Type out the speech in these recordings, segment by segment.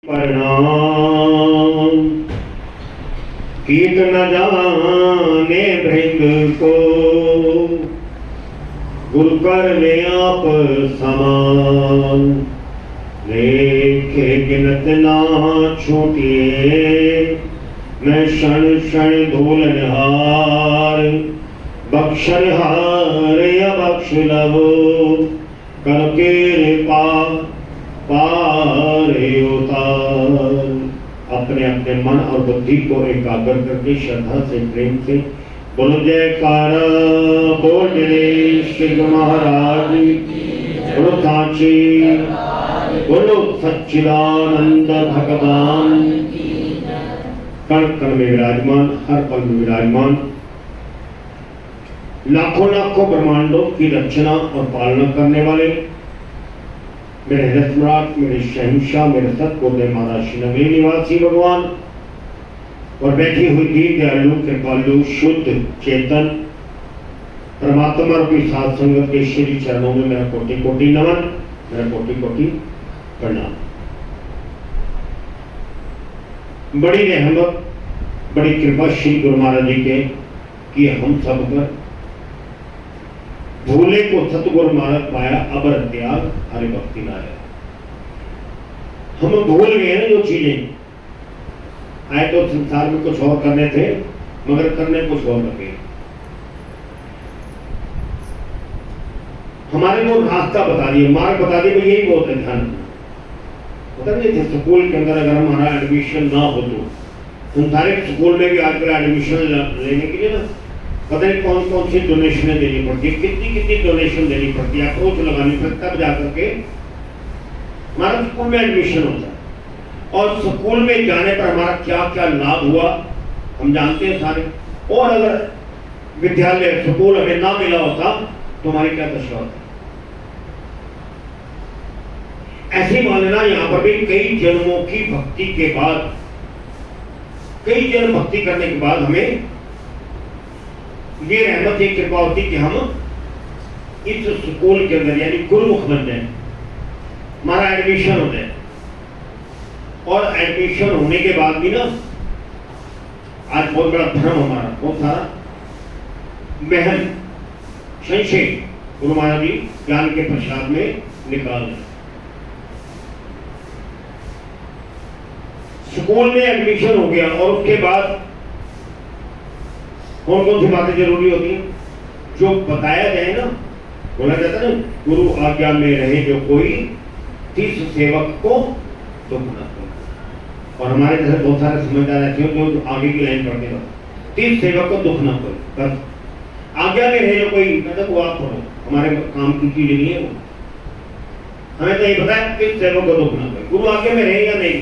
प्रणाम कीट न जाने भृंग को गुरु कर ले आप समान लेखे गिनत ना छूटिए मैं क्षण क्षण धूलनहार बख्शनहार या बख्श लवो करके पा पारे उतार। अपने अपने मन और बुद्धि को एकाग्र करके श्रद्धा से प्रेम से बोलो जयकारा बोले श्री महाराज बोलो सांची बोलो सच्चिदानंद भगवान। कण कण में विराजमान हर पल में विराजमान लाखों लाखों ब्रह्मांडों की रचना और पालना करने वाले मेरे हृदय सम्राट मेरे शहंशाह मेरे सतगुरुदेव महाराज श्री नगरी निवासी भगवान और बैठी हुई दीन दयालु कृपालु शुद्ध चेतन परमात्मा रूपी साध संगत के श्री चरणों में मेरा कोटि कोटि नमन मेरा कोटि कोटि प्रणाम। बड़ी रहमत बड़ी कृपा श्री गुरु महाराज जी के कि हम सब पर भूले को सतगुरु मार्ग पाया अबर त्याग हरि भक्ति लाया। हम भूल गए ना जो चीजें आए तो संसार में कुछ और करने थे मगर करने कुछ और लगे। हमारे को रास्ता बता दिए मार्ग बता दिए यही बहुत है ध्यान पता नहीं थे। स्कूल के अंदर अगर हमारा एडमिशन ना हो तो संसारिक स्कूल में भी आजकल एडमिशन लेने के लिए ना पता नहीं कौन कौन सी डोनेशनें देनी पड़ती है कितनी कितनी डोनेशन देनी पड़ती है अप्रोच लगानी पड़ती है तब जाकर के हमारा स्कूल में एडमिशन होता है। और स्कूल में जाने पर हमारा क्या क्या लाभ हुआ हम जानते हैं सारे। और अगर विद्यालय स्कूल हमें ना मिला होता तो हमारी क्या दशा होती। ऐसी मानना यहाँ पर भी कई जन्मों की भक्ति के बाद कई जन्म भक्ति करने के बाद हमें ये रहमत की कृपा होती कि हम इस स्कूल के अंदर यानी गुरुमुख बन जाए हमारा एडमिशन हो जाए। और एडमिशन होने के बाद भी ना आज बहुत बड़ा धर्म हमारा बहुत सारा महल संशय गुरु महाराज जी ज्ञान के प्रसाद में निकाल रहे। स्कूल में एडमिशन हो गया और उसके बाद कौन कौन सी बातें जरूरी होती हैं जो बताया जाए ना बोला जाता है ना गुरु आज्ञा में रहे जो कोई तीस सेवक को दुख न कोई। और हमारे जैसे बहुत सारे समझदार ऐसे हो जो आगे की लाइन पढ़ते हो 30 सेवक को दुख न कोई बस आज्ञा में रहे जो कोई मतलब वो आप पढ़ो हमारे काम की चीज नहीं है वो हमें तो ये पता है 30 सेवक को दुख न कोई गुरु आज्ञा में रहे या नहीं।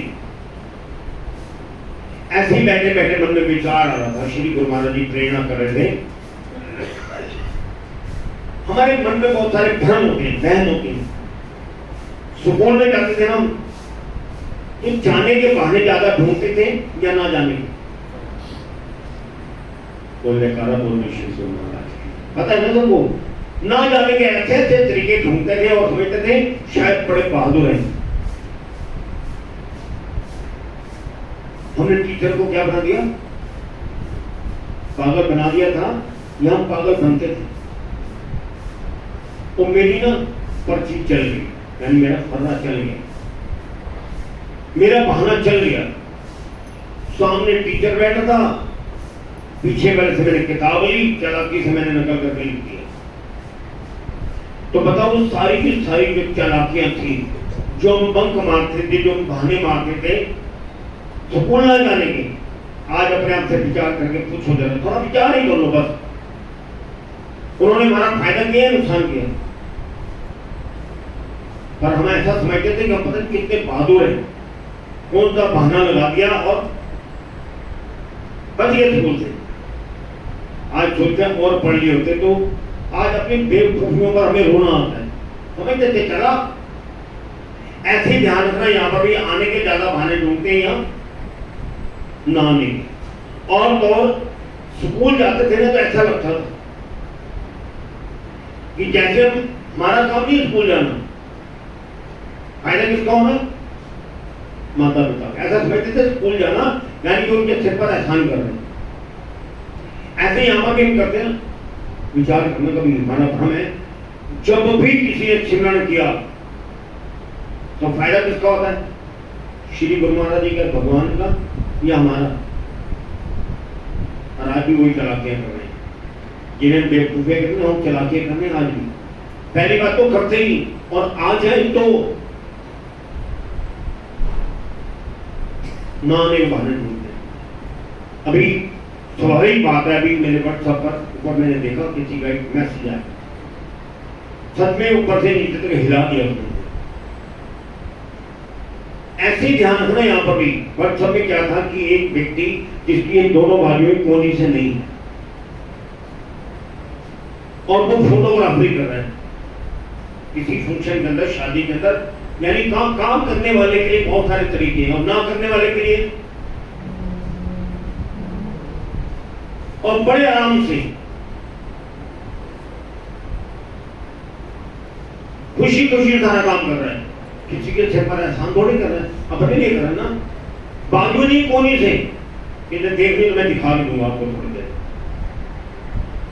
ऐसे ही बैठे बैठे मन में विचार आ रहा था श्री गुरु महाराज जी प्रेरणा कर रहे थे। हमारे मन में बहुत सारे भ्रम होते हैं बहन होती है। स्कूल में जाते थे हम तो जाने के बहाने ज्यादा ढूंढते थे या ना जाने के बोलने का बोलने श्री गुरु महाराज पता है ना सबको ना जाने के ऐसे ऐसे तरीके ढूंढते थे और समझते थे शायद बड़े बहादुर हैं। हमने टीचर को क्या बना दिया पागल बना दिया था या हम पागल बनते थे। तो मेरी ना पर्ची चल गई यानी मेरा फर्रा चल गया मेरा बहाना चल गया। सामने टीचर बैठा था पीछे वाले से मैंने किताब ली चालाकी से मैंने नकल करके लिख दिया। तो बताओ सारी की सारी जो चालाकियां थी जो हम बंक मारते थे जो हम बहाने मारते थे स्कूल ना जाने के आज अपने आप से विचार करके पूछो जरा थोड़ा विचार ही कर लो बस उन्होंने हमारा फायदा किया नुकसान किया। पर हम ऐसा समझते थे कि हम पता नहीं कितने बहादुर हैं कौन सा बहाना लगा दिया और बच गए स्कूल से। आज सोचते और पढ़ लिए होते तो आज अपनी बेवकूफियों पर हमें रोना आता है समझते थे चला। ऐसे ध्यान रखना यहाँ पर भी आने के ज्यादा बहाने ढूंढते हैं यहाँ ना नहीं। और तो स्कूल जाते थे ना तो ऐसा लगता था कि जैसे हमारा काम नहीं स्कूल जाना फायदा किसका होना माता पिता, ऐसा समझते थे स्कूल जाना यानी कि उनके सिर पर एहसान कर रहे हैं। ऐसे यहाँ पर भी हम करते हैं, विचार करने का भी हमारा भ्रम है। जब भी किसी ने सिमरण किया तो फायदा किसका होता है? श्री गुरु महाराज जी का, भगवान का, या हमारा? और आज भी वही चलाकियां कर रहे हैं, जिन्हें बेवकूफे करते हम चलाकियां करने आज भी। पहली बात तो करते ही, और आज है तो नाने बहाने ढूंढते। अभी स्वाभाविक बात है, अभी मेरे व्हाट्सएप पर ऊपर मैंने देखा किसी का एक मैसेज आया, सच में ऊपर से नीचे तक हिला दिया उसने। ऐसे ही ध्यान रखना यहाँ पर भी। व्हाट्सएप में क्या था कि एक व्यक्ति जिसकी दोनों भाइयों की कोनी से नहीं है और वो फोटोग्राफी कर रहा है किसी फंक्शन के अंदर, शादी के अंदर, यानी काम करने वाले के लिए बहुत सारे तरीके हैं और ना करने वाले के लिए, और बड़े आराम से खुशी खुशी सारा काम कर रहा है। किसी के सिर पर एहसान थोड़ी कर रहा है, अपने लिए कर रहा है ना। बाजू नहीं कोनी से इन्हें देखने तो मैं दिखा भी दूंगा आपको थोड़ी देर।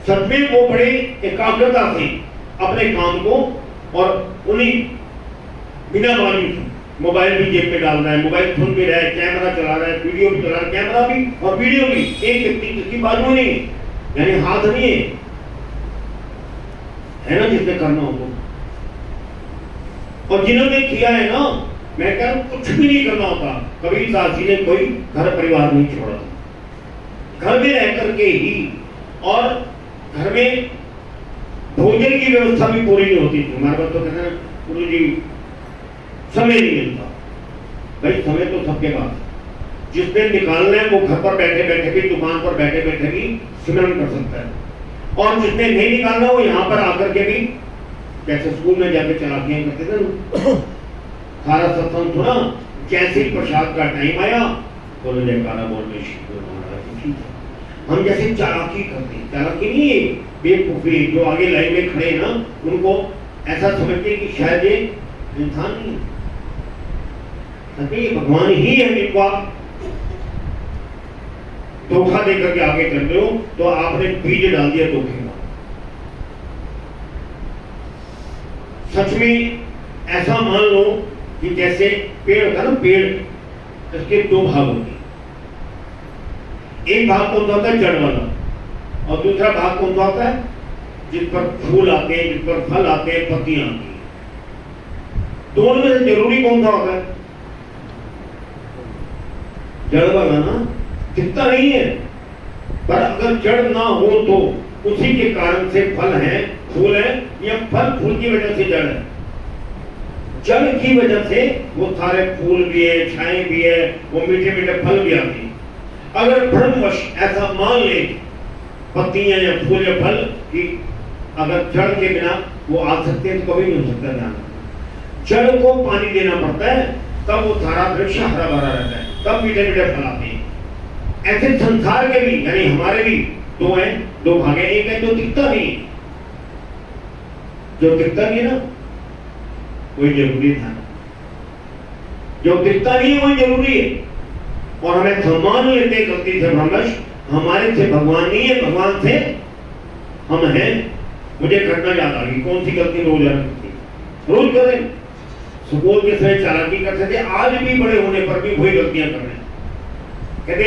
सच में वो बड़े एकाग्रता से अपने काम को, और उन्हीं बिना बाजू से मोबाइल भी जेब में डाल रहा है, मोबाइल सुन भी रहा है, कैमरा चला रहा है, वीडियो भी चला रहा है, कैमरा भी और वीडियो भी। एक व्यक्ति जिसकी बाजू नहीं है, यानी हाथ नहीं है ना, जिसने करना हो तो। और जिन्होंने किया है ना, मैं कह रहा हूं कुछ भी नहीं करना होता। कबीर दास जी ने कोई घर परिवार नहीं छोड़ा, घर में रह करके ही, और घर में भोजन की व्यवस्था भी पूरी नहीं होती थी। हमारे पास तो कहते हैं गुरु जी समय नहीं मिलता। भाई समय तो सबके पास, जिसने निकालना है वो घर पर बैठे बैठे भी, दुकान पर बैठे बैठे भी सिमरन कर सकता है, और जिसने नहीं निकालना वो यहाँ पर आकर के भी, जैसे स्कूल में जाके चलाकियां करते थे ना, सारा सत्संग सुना, जैसे ही प्रसाद का टाइम आया बोलो जयकारा बोलने शुरू हो। हम जैसे चालाकी करते हैं, चालाकी नहीं है, बेवकूफी। जो आगे लाइन में खड़े हैं ना, उनको ऐसा समझते कि शायद ये इंसान नहीं है, ये भगवान ही है जिनको आप धोखा देकर के आगे कर रहे हो, तो आपने बीज डाल दिया धोखे का। सच में ऐसा मान लो कि जैसे पेड़ होता है ना, पेड़, इसके दो भाग होते हैं। एक भाग कौन सा होता है? जड़ वाला, और दूसरा भाग कौन सा होता है? जिस पर फूल आते हैं, जिस पर फल आते हैं, पत्तियां आती हैं। दोनों में से जरूरी कौन सा होता है? जड़ वाला ना, दिखता नहीं है, पर अगर जड़ ना हो तो उसी के कारण से फल है, फूल है, या फल फूल की वजह से जड़ है। जड़ की वजह से वो सारे फूल भी है, छाए भी है, वो मीठे मीठे फल भी आते हैं। अगर भ्रमवश ऐसा मान ले पत्तियां या फूल या फल कि अगर जड़ के बिना वो आ सकते हैं तो कभी नहीं हो सकता। ध्यान, जड़ को पानी देना पड़ता है, तब वो सारा वृक्ष हरा भरा रहता है, तब मीठे मीठे फल आते हैं। ऐसे संसार के भी, यानी हमारे भी दो हैं, दो भाग हैं। एक है जो दिखता नहीं, जो दिखता नहीं ना वही जरूरी था, जो दिखता नहीं है वही जरूरी है। और हमें सम्मान लेते गलती से भ्रमश, हमारे से भगवान नहीं है, भगवान से हम हैं। मुझे घटना याद आ गई, कौन सी गलती रोज रोज करें। सुबह के समय चालाकी करते थे, आज भी बड़े होने पर भी वही गलतियां कर रहे हैं। कहते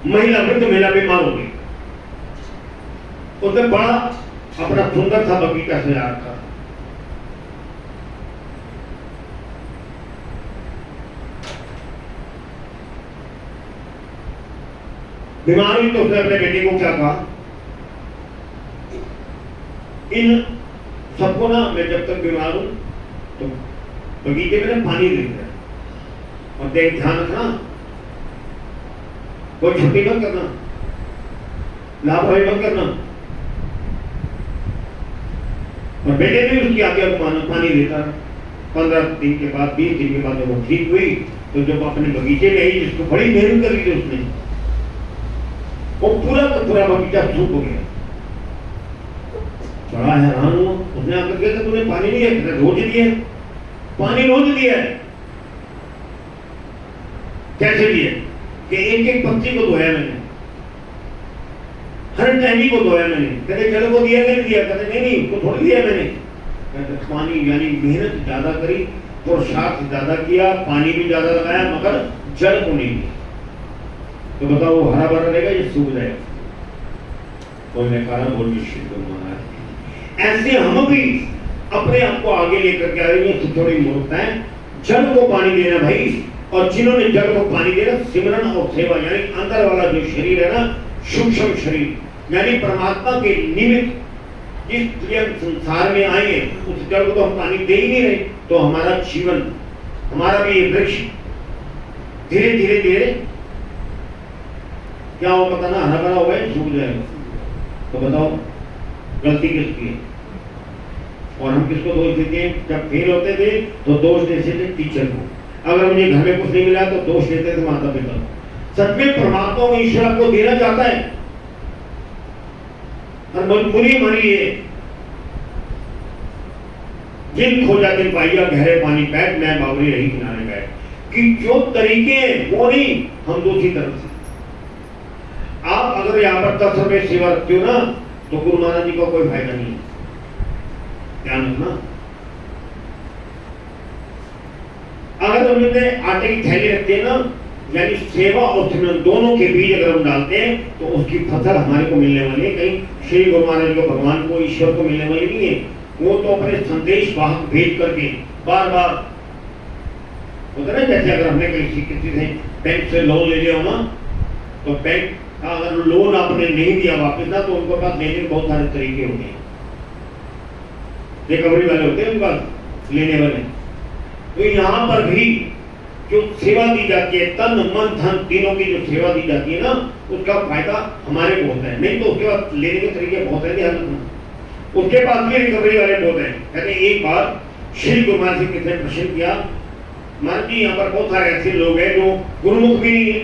महिला, वृद्ध महिला बीमार हो गई, उसने बड़ा अपना सुंदर सा बगीचा सजा रखा। बीमार हुई तो उसने अपने बेटे को क्या कहा, इन सबको ना मैं जब तक बीमार हूं तो बगीचे में पानी देता है, और देख ध्यान रखना, कोई छुट्टी मत करना, लापरवाही मत करना। और बेटे भी उसकी आज्ञा को माना, पानी देता। 15 दिन के बाद, 20 दिन के बाद जब वो ठीक हुई तो जब अपने बगीचे में आई, जिसको बड़ी मेहनत करी थी उसने, वो पूरा का पूरा बगीचा सूख हो गया। बड़ा हैरान हुआ, उसने आकर के तूने पानी नहीं है, रोज दिए। पानी रोज दिया है। कैसे दिया कि एक एक पत्ती को धोया मैंने, हर टहनी को धोया मैंने। कहते जल को दिया नहीं दिया? कहते नहीं उसको थोड़ी दिया मैंने। कहते पानी यानी मेहनत ज्यादा करी, पुरुषार्थ ज्यादा किया, पानी भी ज्यादा लगाया, मगर जल को नहीं दिया। तो बताओ वो हरा भरा रहेगा या सूख जाएगा? कोई ने कहा बोल महाराज ऐसे हम भी अपने आप को आगे लेकर के आ रही है। थोड़ी मूर्खता है। जल को पानी देना भाई, और जिन्होंने जल को पानी देना, सिमरन और सेवा यानी अंदर वाला जो शरीर है ना, सूक्ष्म शरीर यानी परमात्मा के निमित्त जिस लिए संसार में आए हैं, उस जल को तो हम पानी दे ही नहीं रहे। तो हमारा जीवन, हमारा भी ये वृक्ष धीरे धीरे धीरे क्या हो पता ना, हरा भरा हुआ है, सूख जाएगा। तो बताओ गलती किसकी है? और हम किसको दोष देते हैं? जब फेल होते थे तो दोष देते थे टीचर को, अगर मुझे घर में कुछ नहीं मिला तो दोष देते थे माता पिता को। सच में परमात्मा को ईश्वर आपको देना चाहता है, और मजबूरी हमारी है। जिन खोजा दिन पाइया गहरे पानी बैठ, मैं बावरी रही किनारे बैठ। कि जो तरीके हैं वो नहीं, हम दूसरी तरफ से। आप अगर यहाँ पर 10 रुपए सेवा रखते हो ना, तो गुरु महाराज जी को कोई फायदा नहीं है, ध्यान रखना। अगर हम आटे की थैली रखते हैं ना, यानी सेवा और सिमरन दोनों के बीच अगर हम डालते हैं तो उसकी फसल हमारे को मिलने वाली है। कहीं श्री गुरु महाराज को, भगवान को, ईश्वर को मिलने वाली नहीं है। वो तो अपने संदेश वाहक भेज करके बार बार होता है। जैसे अगर हमने किसी से बैंक से लोन ले लिया हो ना, तो बैंक का अगर लोन आपने नहीं दिया वापस ना, तो उनके पास लेने के बहुत सारे तरीके होते हैं, रिकवरी वाले होते हैं उनके पास लेने वाले। तो यहाँ पर भी जो सेवा दी जाती है, तन मन धन तीनों की जो सेवा दी जाती है ना, उसका फायदा हमारे को होता है। नहीं तो उसके बाद लेने के तरीके बहुत है, उसके पास भी रिकवरी वाले बहुत हैं। कहते एक बार श्री गुरु महाराज जी किसी ने प्रश्न किया, महाराज जी यहाँ पर बहुत सारे ऐसे लोग हैं जो गुरुमुख भी नहीं है,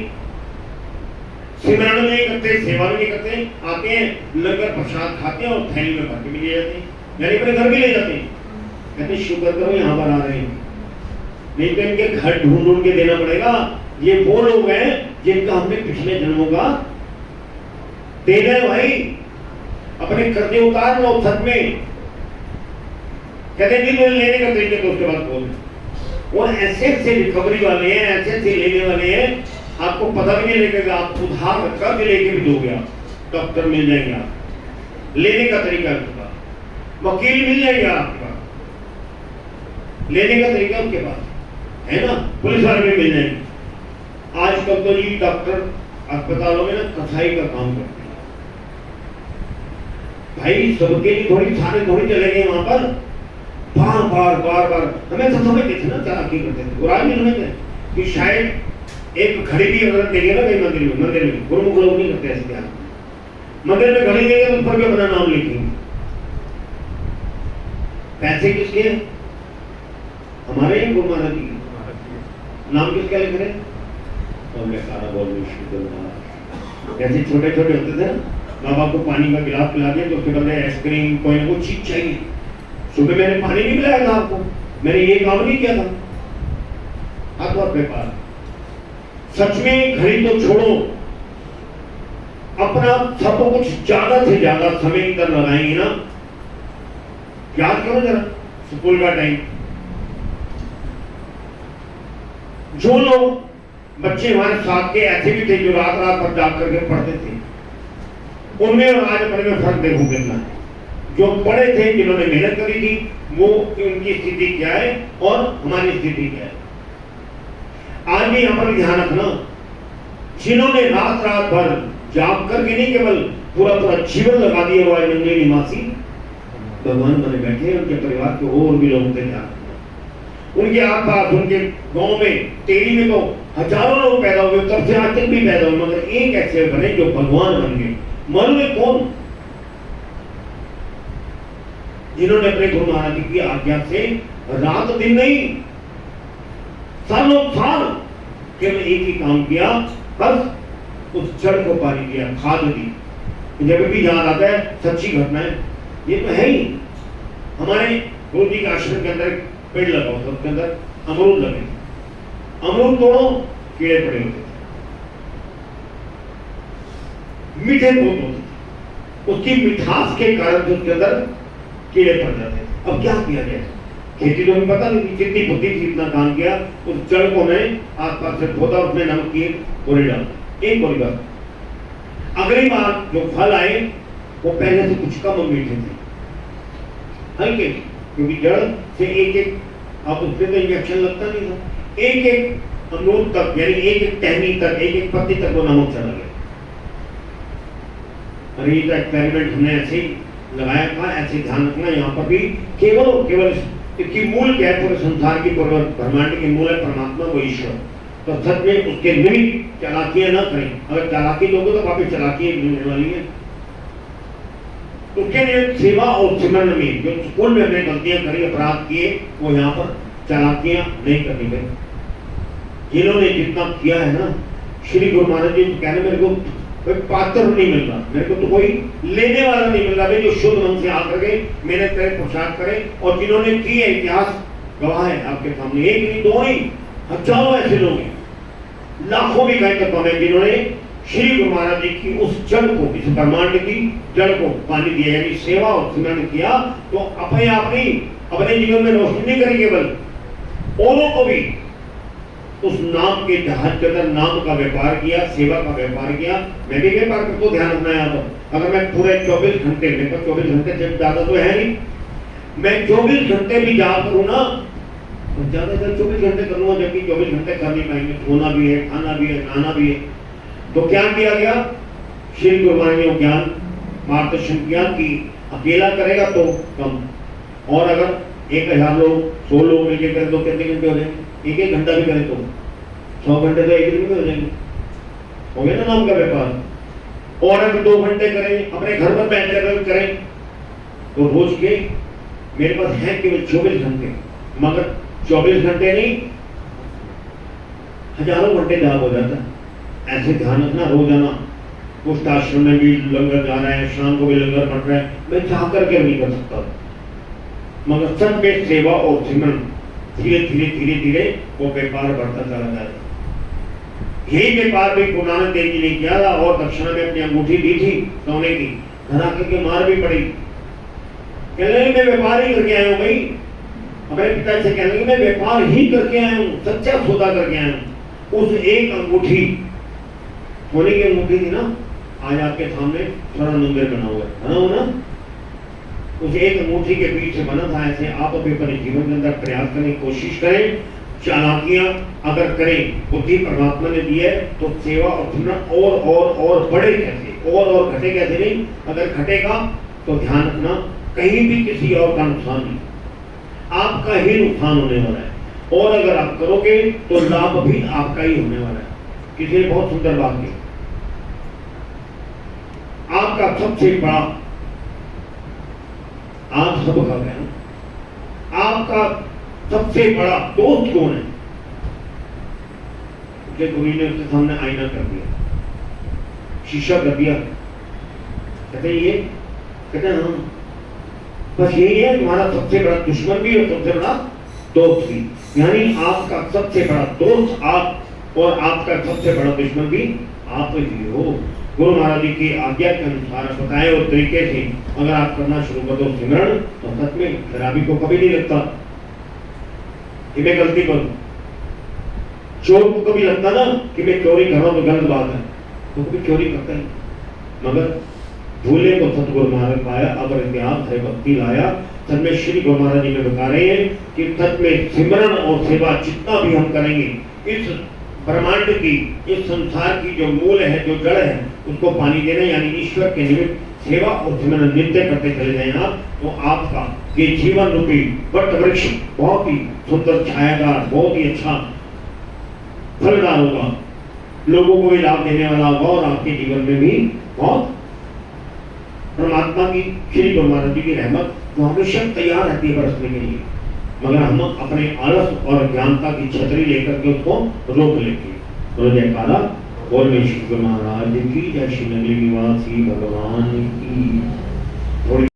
सिमरन नहीं करते, सेवा भी नहीं करते, आते हैं लंगर प्रसाद खाते हैं और थैली में भर के भी ले जाते हैं, यानी अपने घर भी ले जाते हैं। कहते शुक्र करो यहाँ पर आ रहे हैं, नहीं तो इनके घर ढूंढ ढूंढ के देना पड़ेगा। ये वो लोग हैं जिनका हमने पिछले जन्मों का देना है भाई, अपने कर्जे उतार लो सच में। कहते नहीं लेने का तरीके तो उसके बाद बोल। वो ऐसे ऐसे रिकवरी वाले हैं, ऐसे ऐसे लेने वाले हैं, आपको पता भी नहीं लगेगा। आप उधार कर्ज लेके भी दोगे, आप डॉक्टर मिल जाएंगे, आप लेने का तरीका उसका, वकील मिल जाएगा आपके पास, लेने का तरीका उनके पास है ना, पुलिस वाले भी मिल जाएंगे। आजकल तो जी डॉक्टर अस्पतालों में ना कसाई का काम करते हैं भाई, सबके लिए थोड़ी सारे थोड़ी चलेंगे वहां पर, बार बार बार बार हमें तो समझते थे ना, क्या करते थे, बुरा नहीं समझते कि शायद एक घड़ी भी अगर देंगे ना कहीं मंदिर में गुरुमुख लोग नहीं करते ऐसे, क्या मंदिर में घड़ी देंगे तो ऊपर भी अपना नाम लिखेंगे। पैसे किसके हैं? हमारे हैं गुरु महाराज जी, नाम किसका लिख रहे? तो मैं सारा बोल जैसे छोटे छोटे होते थे, माँ बाप को पानी का गिलास पिला दिया तो उसके बाद आइसक्रीम कोई ना कोई चीज चाहिए। सुबह मैंने पानी नहीं पिलाया था आपको, मैंने ये काम नहीं किया था, आप बहुत बेकार। सच में घड़ी तो छोड़ो, अपना सब कुछ ज्यादा से ज्यादा समय इधर लगाएंगे ना। याद करो जरा स्कूल का टाइम, जो लोग बच्चे हमारे साथ के ऐसे भी थे जो रात रात भर जाग करके पढ़ते थे, उनमें और आज अपने में फर्क देखो कितना है। जो पढ़े थे, जिन्होंने मेहनत करी थी, वो उनकी स्थिति क्या है और हमारी स्थिति क्या है। आज भी यहाँ पर ध्यान रखना, जिन्होंने रात रात भर जाग करके नहीं केवल पूरा पूरा जीवन लगा दिया हुआ है नंगे निवासी भगवान बने बैठे, उनके परिवार के और भी लोग थे, उनके आसपास उनके गांव में टेरी में तो हजारों लोग पैदा हुए, तब से आज तक भी पैदा हुए, मगर एक ऐसे बने जो भगवान बन गए। मालूम है कौन? जिन्होंने अपने गुरु महाराज जी की आज्ञा से रात दिन नहीं, सालों साल केवल एक ही काम किया, बस उस जड़ को पानी दिया, खाद दी। जब भी याद आता है सच्ची घटना है, ये तो है ही। हमारे गुरु जी के आश्रम के अंदर पेड़ लगाओ तो उसके अंदर अमरूद लगे, अमरूद तोड़ो कीड़े पड़े होते थे, मीठे बहुत होते थे, उसकी मिठास के कारण उसके अंदर कीड़े पड़ जाते थे। अब क्या किया जाए, खेती तो हमें पता नहीं, जितनी बुद्धि थी इतना काम किया, उस जड़ को मैं आसपास से खोदा, उसमें नमक की गोली डाल, एक गोली डाल। अगली बार जो फल आए वो पहले से कुछ कम मीठे थे, हल्के, क्योंकि जड़ से एक एक, आप उसमें तो इंजेक्शन लगता नहीं था, एक एक अमरूद तक यानी एक एक टहनी तक, एक एक पत्ती तक वो नमक चला गया। अरे ये तो एक्सपेरिमेंट हमने ऐसे ही लगाया था, ऐसे ध्यान रखना यहाँ पर भी केवल और केवल इसकी मूल क्या है, पूरे संसार की ब्रह्मांड की मूल है परमात्मा वो ईश्वर। तो सच में उसके निमित्त चालाकियां ना करें, अगर चालाकी दोगे तो वापिस चालाकी मिलने वाली है। उसके लिए सेवा और सिमरन में जो स्कूल में हमने गलतियां करी, अपराध किए, वो यहाँ पर चालाकियां नहीं करनी गई। जिन्होंने जितना किया है ना, श्री गुरु महाराज जी कहने मेरे को कोई पात्र नहीं मिल रहा, मेरे को तो कोई लेने वाला नहीं मिल रहा भाई, जो शुद्ध मन से आकर के मेहनत करे, पुरुषार्थ करे। और जिन्होंने की है, इतिहास गवाह है आपके सामने, एक नहीं दो नहीं हजारों ऐसे लोग हैं, लाखों भी कहीं तक हमें, जिन्होंने श्री गुरु महाराज जी की उस जड़ को, इस ब्रह्मांड की जड़ को पानी दिया, यानी सेवा और सिमरन किया, तो अपने आप नहीं, अपने जीवन में रोशनी नहीं करेंगे, बल औरों को भी उस नाम के जहाज के अंदर नाम का व्यापार किया, सेवा का व्यापार किया। मैं भी व्यापार को ध्यान रखना है यहाँ पर। अगर मैं पूरे 24 घंटे, मेरे पास 24 घंटे से ज्यादा तो है नहीं, मैं 24 घंटे भी जा करूँ ना, ज्यादा से 24 घंटे कर लूंगा, जबकि 24 घंटे कर नहीं पाएंगे, सोना भी है, खाना भी है, नहाना भी है। तो क्या किया गया, श्री गुरु महाराज ने ज्ञान मार्गदर्शन किया कि अकेला करेगा तो कम, और अगर 1000 लोग 100 लोग मिलकर करें तो कितने घंटे हो जाएंगे, एक एक घंटा भी करें तो 100 घंटे तो एक दिन में हो जाएंगे, हो गया ना नाम का व्यापार। और अगर 2 घंटे करें, अपने घर पर बैठ कर करें, तो रोज के मेरे पास है केवल 24 घंटे, मगर 24 घंटे नहीं, हजारों घंटे जाप हो जाता है। ऐसे ध्यान रखना, रोजाना कुछ आश्रम में भी लंगर जा रहा है, शाम को भी लंगर पड़ रहा है, मैं चाह करके नहीं कर सकता, मगर सब में सेवा और सिमरन धीरे धीरे धीरे धीरे वो व्यापार बढ़ता चला जाएगा। यही व्यापार भी गुरु नानक देव जी ने किया था, और दक्षिणा में अपनी अंगूठी दी थी सोने की, घर आकर के मार भी पड़ी, कहने मैं व्यापार ही करके आया हूँ भाई, अपने पिता से कहने लगे मैं व्यापार ही करके आया हूँ, सच्चा सौदा करके आया हूँ। उस एक अंगूठी, सोने की अंगूठी थी ना, आज आपके सामने स्वर्ण मंदिर बना हुआ है, बना हुआ ना, उस एक अंगूठी के बीच से बना था। ऐसे आप अपने जीवन के अंदर प्रयास करने की कोशिश करें, चालाकियां अगर करें, बुद्धि परमात्मा ने दी है, तो सेवा और बढ़े कैसे, और घटे कैसे नहीं। अगर घटेगा तो ध्यान रखना, कहीं भी किसी और का नुकसान नहीं, आपका ही नुकसान होने वाला है, और अगर आप करोगे तो लाभ भी आपका ही होने वाला है। किसी ने बहुत सुंदर बात की, आपका सबसे बड़ा, आप सब का कहना, आपका सबसे बड़ा दोस्त कौन है? उसके गुरु ने उसके सामने आईना कर दिया, शीशा कर दिया, कहते ये, कहते हाँ, बस यही है तुम्हारा सबसे बड़ा दुश्मन भी और सबसे बड़ा दोस्त भी, यानी आपका सबसे बड़ा दोस्त आप, और आपका सबसे बड़ा दुश्मन भी आप ही हो। गुरु महाराज जी की आज्ञा के अनुसार बताए और तरीके से अगर आप करना शुरू कर दो सिमरन, तो सच में शराबी को कभी नहीं लगता कि मैं गलती करूं, चोर को कभी लगता ना कि मैं चोरी कर रहा हूं तो गलत बात है, तो कभी चोरी करता है। मगर भूले को सतगुरु महाराज पाया, अगर इतिहास है भक्ति लाया। सच में श्री गुरु महाराज जी में बता रहे हैं कि सच में सिमरन और सेवा जितना भी हम करेंगे, इस ब्रह्मांड की, इस संसार की जो मूल है, जो जड़ है, उसको पानी देना, यानी ईश्वर के निमित्त सेवा और सिमरन नित्य करते चले जाएं आप, तो आपका ये जीवन रूपी वट वृक्ष बहुत ही सुंदर, छायादार, बहुत ही अच्छा फलदार होगा, लोगों को भी लाभ देने वाला होगा, और आपके जीवन में भी बहुत परमात्मा की, श्री गुरु महाराज जी की रहमत जो हमेशा तैयार रहती है बरसने के लिए, मगर हम अपने आलस और ज्ञानता की छतरी लेकर के उसको रोक लेंगे। तो जयकारा बोल में श्री गुरु महाराज की जय, श्री नगरी निवासी भगवान की।